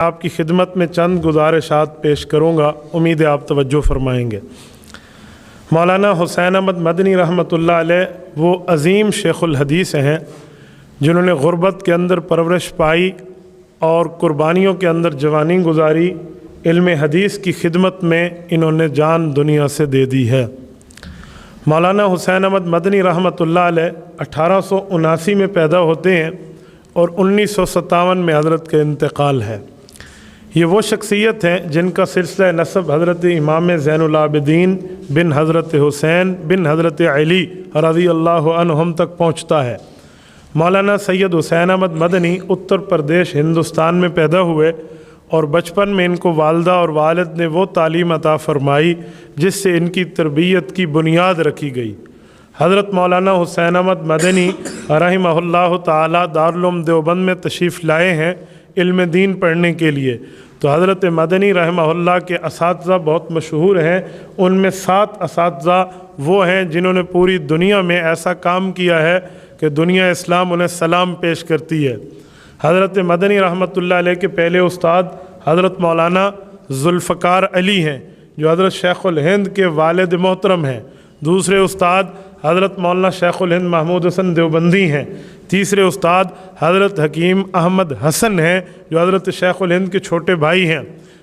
آپ کی خدمت میں چند گزارشات پیش کروں گا، امید ہے آپ توجہ فرمائیں گے۔ مولانا حسین احمد مدنی رحمۃ اللہ علیہ وہ عظیم شیخ الحدیث ہیں جنہوں نے غربت کے اندر پرورش پائی اور قربانیوں کے اندر جوانی گزاری، علم حدیث کی خدمت میں انہوں نے جان دنیا سے دے دی ہے۔ مولانا حسین احمد مدنی رحمۃ اللہ علیہ 1879 میں پیدا ہوتے ہیں اور 1957 میں حضرت کا انتقال ہے۔ یہ وہ شخصیت ہیں جن کا سلسلہ نسب حضرت امام زین العابدین بن حضرت حسین بن حضرت علی رضی اللہ عنہم تک پہنچتا ہے۔ مولانا سید حسین احمد مدنی اتر پردیش ہندوستان میں پیدا ہوئے اور بچپن میں ان کو والدہ اور والد نے وہ تعلیم عطا فرمائی جس سے ان کی تربیت کی بنیاد رکھی گئی۔ حضرت مولانا حسین احمد مدنی رحمہ اللہ تعالی دارالعلوم دیوبند میں تشریف لائے ہیں علم دین پڑھنے کے لیے، تو حضرت مدنی رحمہ اللہ کے اساتذہ بہت مشہور ہیں۔ ان میں 7 اساتذہ وہ ہیں جنہوں نے پوری دنیا میں ایسا کام کیا ہے کہ دنیا اسلام انہیں سلام پیش کرتی ہے۔ حضرت مدنی رحمۃ اللہ علیہ کے پہلے استاد حضرت مولانا ذوالفقار علی ہیں جو حضرت شیخ الہند کے والد محترم ہیں۔ دوسرے استاد حضرت مولانا شیخ الہند محمود حسن دیوبندی ہیں۔ تیسرے استاد حضرت حکیم احمد حسن ہیں جو حضرت شیخ الہند کے چھوٹے بھائی ہیں۔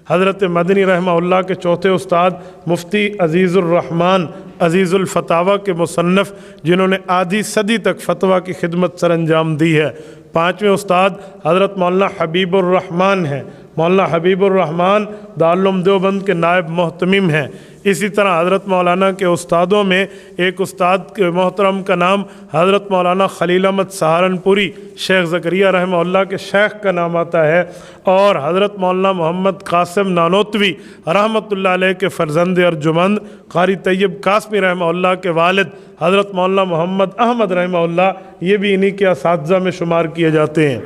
حضرت مدنی رحمہ اللہ کے چوتھے استاد مفتی عزیز الرحمن عزیز الفتاویٰ کے مصنف جنہوں نے آدھی صدی تک فتویٰ کی خدمت سر انجام دی ہے۔ پانچویں استاد حضرت مولانا حبیب الرحمن ہیں۔ مولانا حبیب الرحمن دارالعلوم دیوبند کے نائب محتمم ہیں۔ اسی طرح حضرت مولانا کے استادوں میں ایک استاد کے محترم کا نام حضرت مولانا خلیل احمد سہارنپوری شیخ زکریہ رحمہ اللہ کے شیخ کا نام آتا ہے، اور حضرت مولانا محمد قاسم نانوتوی رحمۃ اللہ علیہ کے فرزند ارجمند قاری طیب قاسمی رحمہ اللہ کے والد حضرت مولانا محمد احمد رحمہ اللہ یہ بھی انہی کے اساتذہ میں شمار کیے جاتے ہیں۔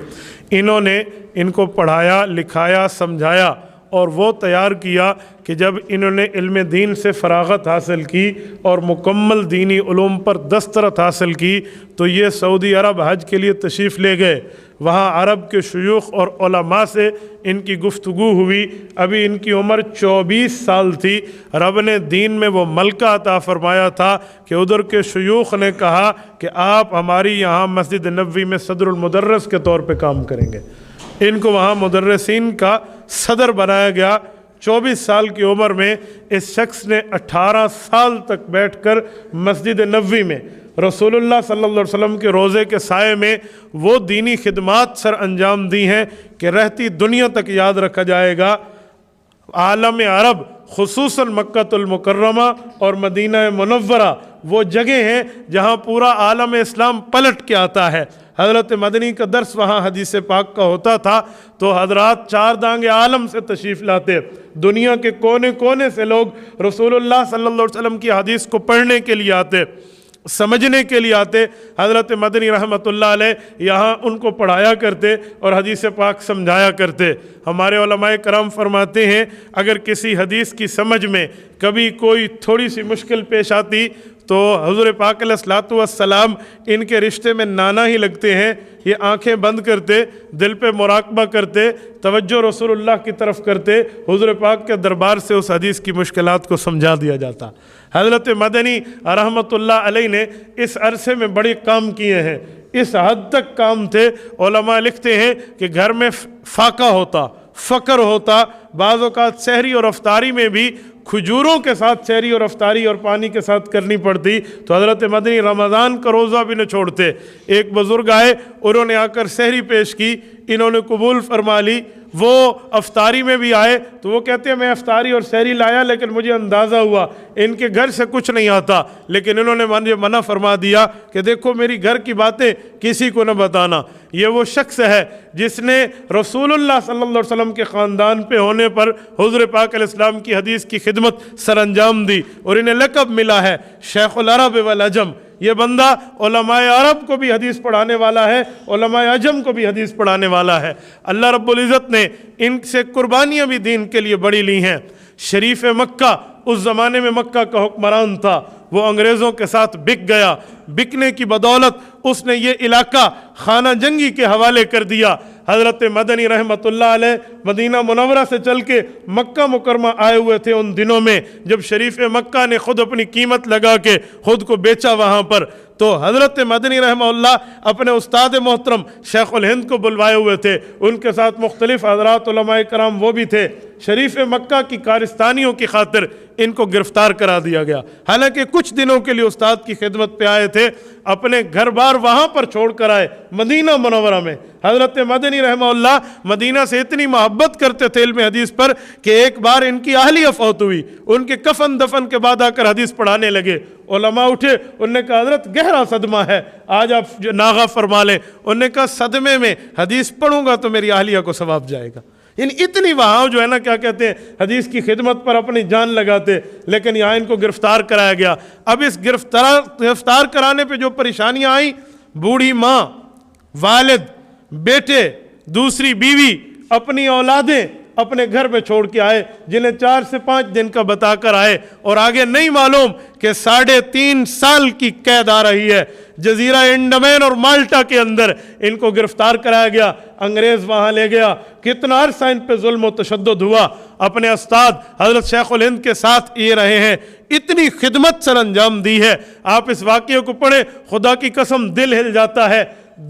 انہوں نے ان کو پڑھایا، لکھایا، سمجھایا اور وہ تیار کیا کہ جب انہوں نے علم دین سے فراغت حاصل کی اور مکمل دینی علوم پر دسترت حاصل کی تو یہ سعودی عرب حج کے لیے تشریف لے گئے۔ وہاں عرب کے شیوخ اور علماء سے ان کی گفتگو ہوئی۔ ابھی ان کی عمر 24 سال تھی۔ رب نے دین میں وہ ملکہ عطا فرمایا تھا کہ ادھر کے شیوخ نے کہا کہ آپ ہماری یہاں مسجد نبوی میں صدر المدرس کے طور پہ کام کریں گے۔ ان کو وہاں مدرسین کا صدر بنایا گیا۔ 24 سال کی عمر میں اس شخص نے 18 سال تک بیٹھ کر مسجد نبوی میں رسول اللہ صلی اللہ علیہ وسلم کے روضے کے سائے میں وہ دینی خدمات سر انجام دی ہیں کہ رہتی دنیا تک یاد رکھا جائے گا۔ عالم عرب خصوصاً مکہ المکرمہ اور مدینہ منورہ وہ جگہ ہیں جہاں پورا عالم اسلام پلٹ کے آتا ہے۔ حضرت مدنی کا درس وہاں حدیث پاک کا ہوتا تھا تو حضرات 4 دانگ عالم سے تشریف لاتے، دنیا کے کونے کونے سے لوگ رسول اللہ صلی اللہ علیہ وسلم کی حدیث کو پڑھنے کے لیے آتے، سمجھنے کے لیے آتے۔ حضرت مدنی رحمۃ اللہ علیہ یہاں ان کو پڑھایا کرتے اور حدیث پاک سمجھایا کرتے۔ ہمارے علماء کرام فرماتے ہیں اگر کسی حدیث کی سمجھ میں کبھی کوئی تھوڑی سی مشکل پیش آتی تو حضور پاک علیہ الصلوۃ والسلام ان کے رشتے میں نانا ہی لگتے ہیں۔ یہ آنکھیں بند کرتے، دل پہ مراقبہ کرتے، توجہ رسول اللہ کی طرف کرتے، حضور پاک کے دربار سے اس حدیث کی مشکلات کو سمجھا دیا جاتا۔ حضرت مدنی رحمۃ اللہ علیہ نے اس عرصے میں بڑے کام کیے ہیں، اس حد تک کام تھے۔ علماء لکھتے ہیں کہ گھر میں فاقہ ہوتا، فقر ہوتا، بعض اوقات سحری اور افطاری میں بھی کھجوروں کے ساتھ سحری اور افطاری اور پانی کے ساتھ کرنی پڑتی تو حضرت مدنی رمضان کا روزہ بھی نہ چھوڑتے۔ ایک بزرگ آئے، انہوں نے آ کر سحری پیش کی، انہوں نے قبول فرما لی۔ وہ افطاری میں بھی آئے تو وہ کہتے ہیں میں افطاری اور سحری لایا لیکن مجھے اندازہ ہوا ان کے گھر سے کچھ نہیں آتا، لیکن انہوں نے مجھے منع فرما دیا کہ دیکھو میری گھر کی باتیں کسی کو نہ بتانا۔ یہ وہ شخص ہے جس نے رسول اللہ صلی اللہ علیہ وسلم کے خاندان پہ ہونے پر حضور پاک علیہ السلام کی حدیث کی خدمت سر انجام دی اور انہیں لقب ملا ہے شیخ العرب والعجم۔ یہ بندہ علماء عرب کو بھی حدیث پڑھانے والا ہے، علماء عجم کو بھی حدیث پڑھانے والا ہے۔ اللہ رب العزت نے ان سے قربانیاں بھی دین کے لیے بڑی لی ہیں۔ شریف مکہ اس زمانے میں مکہ کا حکمران تھا، وہ انگریزوں کے ساتھ بک گیا، بکنے کی بدولت اس نے یہ علاقہ خانہ جنگی کے حوالے کر دیا۔ हज़रत मदनी रहमतुल्लाह अलैह मदीना मुनव्वरा से चल के मक्का मुकरमा आए हुए थे उन दिनों में जब शरीफ मक्का ने खुद अपनी कीमत लगा के खुद को बेचा वहाँ पर। तो हज़रत मदनी रहमतुल्लाह अपने उस्ताद मोहतरम शेखुल हिंद को बुलवाए हुए थे, उनके साथ मुख्तलिफ हज़रात उलमाए कराम वो भी थे। शरीफ मक्का की कारिस्तानियों की खातिर इनको गिरफ्तार करा दिया गया। हालांकि कुछ दिनों के लिए उस्ताद की खिदमत पे आए थे, अपने घर बार वहाँ पर छोड़ कर आए मदीना मुनव्वरा में। हज़रत मदनी रहमतुल्लाह मदीना से इतनी मोहब्बत करते थे इल्म हदीस पर कि एक बार इनकी अहलिया फौत हुई, उनके कफन दफन के बाद आकर हदीस पढ़ाने लगे। उलमा उठे, उन्होंने कहा हज़रत गहरा सदमा है, आज आप नागा फरमा लें। उन्होंने कहा सदमे में हदीस पढ़ूंगा तो मेरी अहलिया को सवाब जाएगा। यानी इतनी वहाँ जो है ना, क्या कहते हैं, हदीस की खिदमत पर अपनी जान लगाते, लेकिन यहाँ इनको गिरफ्तार कराया गया। अब इस गिरफ्तार कराने पे जो परेशानियाँ आई, बूढ़ी माँ, वालिद, बेटे, दूसरी बीवी, अपनी औलादें अपने घर में छोड़ के आए, जिन्हें 4 से 5 दिन का बताकर आए, और आगे नहीं मालूम कि 3.5 साल की कैद आ रही है। जजीरा अंडमान और माल्टा के अंदर इनको गिरफ्तार कराया गया, अंग्रेज वहां ले गया। कितना अरसा इन पे जुल्म और तशद्दुद हुआ। अपने उस्ताद हजरत शेखुल हिंद के साथ ये रहे हैं, इतनी खिदमत सर अंजाम दी है। आप इस वाक़ये को पढ़े, खुदा की कसम दिल हिल जाता है।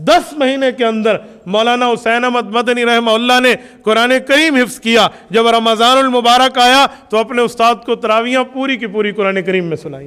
10 महीने के अंदर मौलाना हुसैन अहमद मदनी रहमतुल्लाह ने कुरान करीम हिफ्ज़ किया। जब रमज़ानुल मुबारक आया तो अपने उस्ताद को तरावियाँ पूरी की पूरी कुरान करीम में सुनाई,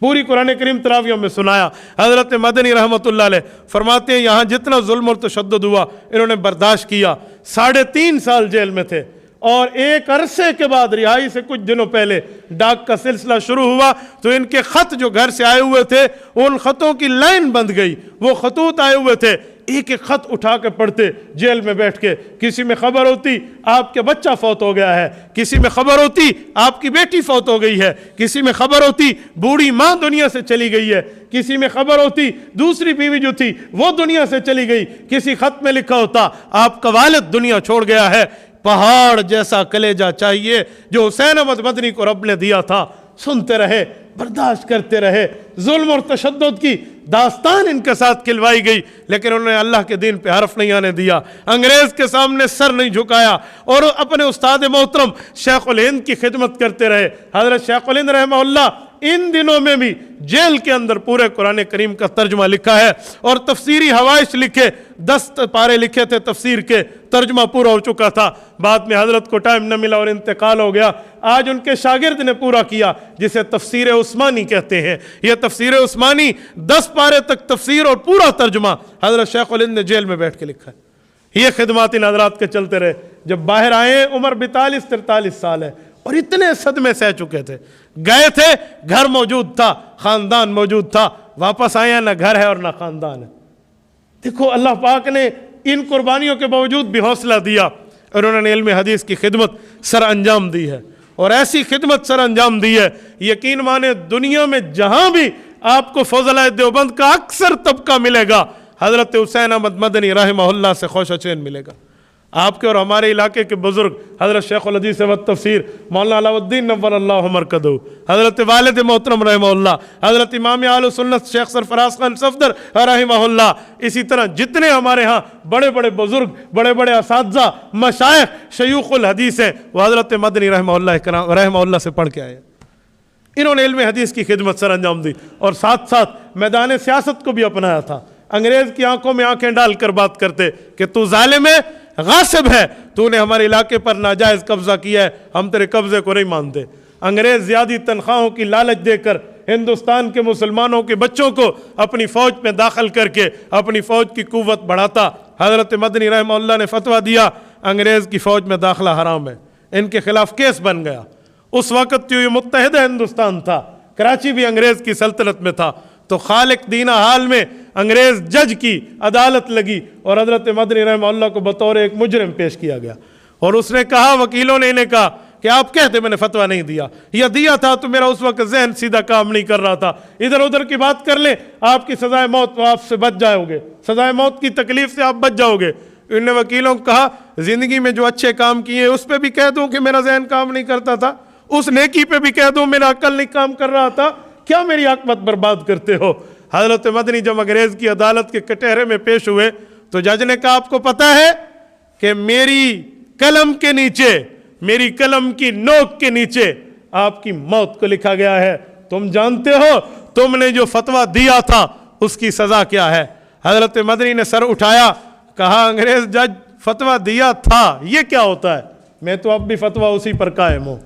पूरी कुरान करीम तरावियों में सुनाया। हज़रत मदनी रहमतुल्लाह अलैह फरमाते हैं, यहाँ जितना जुल्म और तशद्दुद हुआ इन्होंने बर्दाश्त किया। 3.5 साल जेल में थे, और एक अरसे के बाद रिहाई से कुछ दिनों पहले डाक का सिलसिला शुरू हुआ तो इनके ख़त जो घर से आए हुए थे, उन ख़तों की लाइन बंध गई। वो खतूत आए हुए थे, एक एक ख़त उठा के पढ़ते जेल में बैठ के। किसी में खबर होती आपके बच्चा फौत हो गया है, किसी में खबर होती आपकी बेटी फौत हो गई है, किसी में खबर होती बूढ़ी माँ दुनिया से चली गई है, किसी में खबर होती दूसरी बीवी जो थी वो दुनिया से चली गई, किसी ख़त में लिखा होता आपका वालिद दुनिया छोड़ गया है। पहाड़ जैसा कलेजा चाहिए जो हुसैन अहमद मदनी को रब ने दिया था। सुनते रहे, बर्दाश्त करते रहे। जुल्म और तशद्दुद की दास्तान इनके साथ खिलवाई गई, लेकिन उन्होंने अल्लाह के दीन पे हरफ नहीं आने दिया, अंग्रेज के सामने सर नहीं झुकाया, और अपने उस्ताद मोहतरम शेखुल हिंद की खिदमत करते रहे। हज़रत शेखुल हिंद रहमतुल्लाह इन दिनों में भी जेल के अंदर पूरे कुरान करीम का तर्जुमा लिखा है, और तफसीरी हवाइश लिखे, 10 पारे लिखे थे तफसीर के, तर्जुमा पूरा हो चुका था। बाद में हजरत को टाइम न मिला और इंतकाल हो गया। आज उनके शागिर्द ने पूरा किया, जिसे तफसीर उस्मानी कहते हैं। यह तफसीर उस्मानी 10 पारे तक तफसीर और पूरा तर्जुमा हजरत शेखुल हिंद ने जेल में बैठ के लिखा है। ये खिदमात इन हजरात के चलते रहे। जब बाहर आए, उम्र 42-43 साल है, और इतने सदमे सह चुके थे। गए थे, घर मौजूद था, खानदान मौजूद था, वापस आए ना घर है और ना खानदान है। देखो अल्लाह पाक ने इन कुर्बानियों के बावजूद भी हौसला दिया, और उन्होंने इल्म हदीस की खिदमत सर अंजाम दी है, और ऐसी खिदमत सर अंजाम दी है, यकीन माने दुनिया में जहां भी आपको फज़लाए देवबंद का अक्सर तबका मिलेगा, हज़रत हुसैन अहमद मदनी रहमतुल्लाह से खौशचैन मिलेगा। आपके और हमारे इलाके के बुजुर्ग हज़रत शेखुल हदीस व तफसीर मौलाना अलाउद्दीन नव्वरल्लाहु मरकदहू, हज़रत वालिद मोहतरम रहमतुल्लाह, हज़रत इमाम आले सुन्नत शेख सरफराज खान सफदर रहमतुल्लाह, इसी तरह जितने हमारे यहाँ बड़े बड़े बुजुर्ग, बड़े बड़े असातिज़ा, मशाइख, शयूखुल हदीस हैं, वो हज़रत मदनी रहमतुल्लाह से पढ़ के आए। इन्होंने इल्म हदीस की खिदमत सर अंजाम दी, और साथ साथ मैदान सियासत को भी अपनाया था। अंग्रेज़ की आंखों में आंखें डालकर बात करते कि तू जालिम है, गासिब है, तूने हमारे इलाके पर नाजायज़ कब्ज़ा किया है, हम तेरे कब्ज़े को नहीं मानते। अंग्रेज़ ज़्यादा तनख्वाहों की लालच देकर हिंदुस्तान के मुसलमानों के बच्चों को अपनी फ़ौज में दाखिल करके अपनी फ़ौज की कुव्वत बढ़ाता। हज़रत मदनी रहमतुल्लाह ने फतवा दिया अंग्रेज़ की फ़ौज में दाखिला हराम है, इनके खिलाफ केस बन गया। उस वक़्त तो ये मुत्तहिदा हिंदुस्तान था, कराची भी अंग्रेज़ की सल्तनत में था, तो खालिक दीना हाल में अंग्रेज़ जज की अदालत लगी, और हज़रत मदनी रहमतुल्लाह को बतौर एक मुजरिम पेश किया गया। और उसने कहा, वकीलों ने इन्हें कहा कि आप कहते मैंने फतवा नहीं दिया, या दिया था तो मेरा उस वक्त जहन सीधा काम नहीं कर रहा था, इधर उधर की बात कर ले, आपकी सजाए मौत आपसे बच जाओगे, सजाए मौत की तकलीफ से आप बच जाओगे। इन्होंने वकीलों को कहा, ज़िंदगी में जो अच्छे काम किए उस पर भी कह दूँ कि मेरा जहन काम नहीं करता था, उस नेकी पे भी कह दूँ मेरा अक्ल नहीं काम कर रहा था, क्या मेरी आकबत बर्बाद करते हो। हज़रत मदनी जब अंग्रेज़ की अदालत के कटहरे में पेश हुए तो जज ने कहा, आपको पता है کہ میری कलम के नीचे, मेरी कलम की नोक के नीचे आपकी मौत को लिखा गया है। तुम जानते हो तुमने जो फतवा दिया था उसकी सज़ा क्या है? हज़रत मदनी ने सर उठाया, कहा अंग्रेज़ जज फतवा दिया था ये क्या होता है? मैं तो अब भी फतवा उसी पर कायम हूँ,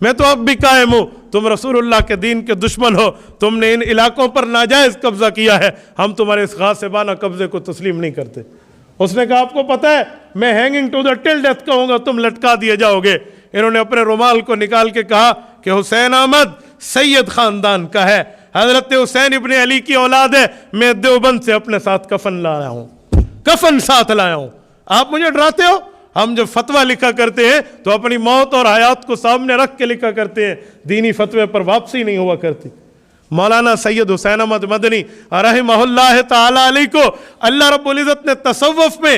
मैं तो अब भी कायम हूँ। तुम रसूलुल्लाह के दीन के दुश्मन हो, तुमने इन इलाकों पर नाजायज़ कब्ज़ा किया है, हम तुम्हारे इस गासिबाना कब्ज़े को तस्लीम नहीं करते। उसने कहा आपको पता है मैं hanging to the till death कहूँगा, तुम लटका दिए जाओगे। इन्होंने अपने रुमाल को निकाल के कहा कि हुसैन अहमद सैयद ख़ानदान का है, हज़रत हुसैन इब्न अली की औलाद है, मैं देवबंद से अपने साथ कफन लाया हूँ, कफन साथ लाया हूँ। आप मुझे डराते हो? हम जब फतवा लिखा करते हैं तो अपनी मौत और हयात को सामने रख के लिखा करते हैं, दीनी फतवे पर वापसी नहीं हुआ करती। मौलाना सैयद हुसैन अहमद मदनी रहमहुल्लाह ताला अलैह को अल्लाह रब्बुल इज़्ज़त ने तसव्वुफ में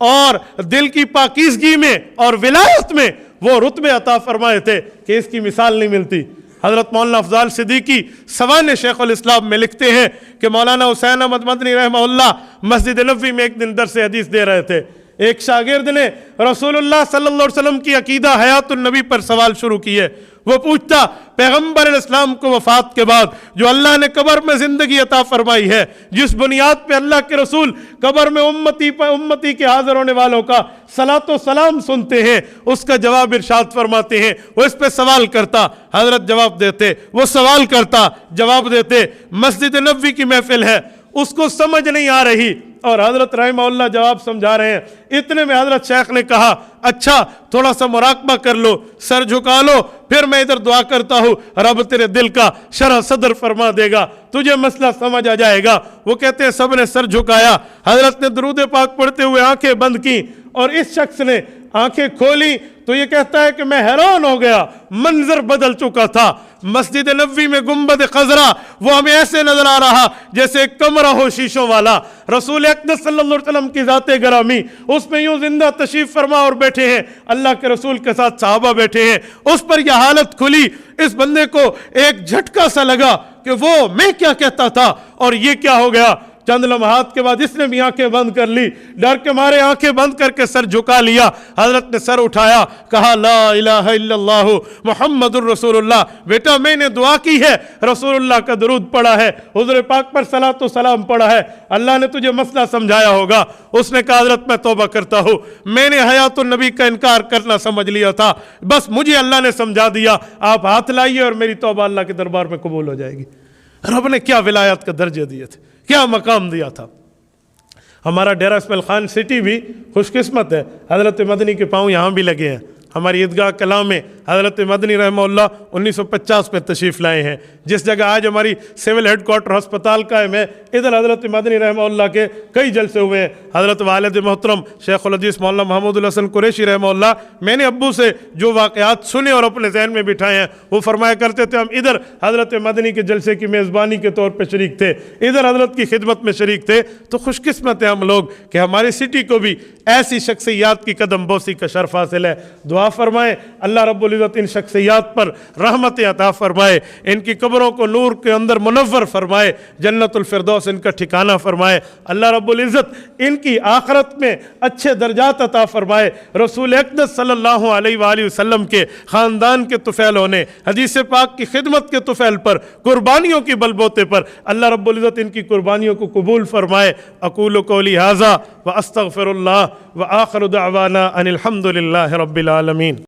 और दिल की पाकीज़गी में और विलायत में वो रुतबे अता फरमाए थे कि इसकी मिसाल नहीं मिलती। हज़रत मौलाना अफ़ज़ाल सिद्दीकी सवान शेखुल इस्लाम में लिखते हैं कि मौलाना हुसैन अहमद मदनी रहमहुल्लाह मस्जिद नबवी में एक दिन दर्स हदीस दे रहे थे। एक शागिर्द ने रसूलुल्लाह सल्लल्लाहु अलैहि वसल्लम की अकीदा हयातुन नबी पर सवाल शुरू किए। वो पूछता पैगम्बर इस्लाम को वफ़ात के बाद जो अल्लाह ने कब्र में ज़िंदगी अता फरमाई है, जिस बुनियाद पे अल्लाह के रसूल कब्र में उम्मती के हाज़िर होने वालों का सलातो सलाम सुनते हैं, उसका जवाब इरशाद फरमाते हैं। वो इस पे सवाल करता, हज़रत जवाब देते, वो सवाल करता, जवाब देते। मस्जिद नबवी की महफिल है, उसको समझ नहीं आ रही और हज़रत रहमहुल्लाह जवाब समझा रहे हैं। इतने में हज़रत शेख ने कहा अच्छा थोड़ा सा मुराकबा कर लो, सर झुका लो, फिर मैं इधर दुआ करता हूँ, रब तेरे दिल का शरह सदर फरमा देगा, तुझे मसला समझ आ जाएगा। वो कहते हैं सब ने सर झुकाया, हज़रत ने दरूद पाक पढ़ते हुए आंखें बंद की और इस शख्स ने आंखें खोली तो ये कहता है कि मैं हैरान हो गया, मंजर बदल चुका था। मस्जिद नबवी में गुंबद खजरा वो हमें ऐसे नजर आ रहा जैसे एक कमरा हो शीशों वाला। रसूल अक़दस सल्लल्लाहु अलैहि वसल्लम की ज़ाते गरामी उसमें यूं जिंदा तशरीफ फरमा और बैठे हैं, अल्लाह के रसूल के साथ सहाबा बैठे हैं। उस पर यह हालत खुली, इस बंदे को एक झटका सा लगा कि वो मैं क्या कहता था और ये क्या हो गया। चंद लम्हात के बाद इसने भी आंखें बंद कर ली, डर के मारे आंखें बंद करके सर झुका लिया। हजरत ने सर उठाया, कहा ला इलाहा इल्लल्लाहु मुहम्मदुर रसूलुल्लाह। बेटा मैंने दुआ की है, रसूलुल्लाह का दरूद पढ़ा है, हुज़ूर पाक पर सलातो सलाम पढ़ा है, अल्लाह ने तुझे मसला समझाया होगा। उसने कहा हजरत मैं तौबा करता हूँ, मैंने हयातुन नबी का इनकार करना समझ लिया था, बस मुझे अल्लाह ने समझा दिया, आप हाथ लाइए और मेरी तौबा अल्लाह के दरबार में कबूल हो जाएगी। रब ने क्या विलायत का दर्जे दिए थे, क्या मकाम दिया था। हमारा डेरा इस्माइल खान सिटी भी खुशकिस्मत है, हज़रत मदनी के पाँव यहाँ भी लगे हैं। हमारी ईदगाह कलाम में हज़रत मदनी रहमहुल्लाह 1950 में तशरीफ़ लाए हैं। जिस जगह आज हमारी सिविल हेड क्वार्टर अस्पताल कायम है, इधर हज़रत मदनी रहमहुल्लाह के कई जलसे हुए हैं। हज़रत वालिद मोहतरम शेखुल हदीस मौलाना महमूदुल हसन कुरैशी रहमहुल्लाह, मैंने अब्बू से जो वाक़यात सुने और अपने जहन में बिठाए हैं, वो फरमाया करते थे हम इधर हज़रत मदनी के जलसे की मेज़बानी के तौर पर शरीक थे, इधर हज़रत की खिदमत में शरीक थे। तो खुशकिस्मत है हम लोग कि हमारी सिटी को भी ऐसी शख्सियात की कदम बोसी का शर्फ हासिल है। दुआ फरमाए अल्लाह रब्बुल इज़्ज़त इन शख्सियात पर रहमत अता फरमाए, इनकी कब्रों को नूर के अंदर मुनव्वर फरमाए, जन्नतुल फिरदौस इनका ठिकाना फरमाए। अल्लाह रब्बुल इज़्ज़त इनकी आखिरत में अच्छे दर्जात अता फरमाए। रसूल अक़दस सल्लल्लाहु अलैहि वसल्लम के ख़ानदान के तुफ़ैल होने, हदीस पाक की खिदमत के तुफ़ैल पर, कुर्बानियों की बलबोते पर अल्लाह रब्बुल इज़्ज़त इनकी कुर्बानियों को कबूल फरमाए। अक़ूलु क़ौली हाज़ा व अस्तग़फ़िरुल्लाह व आख़िरु दअवाना अनिल हम्दुलिल्लाहि रब्बिल आलमीन।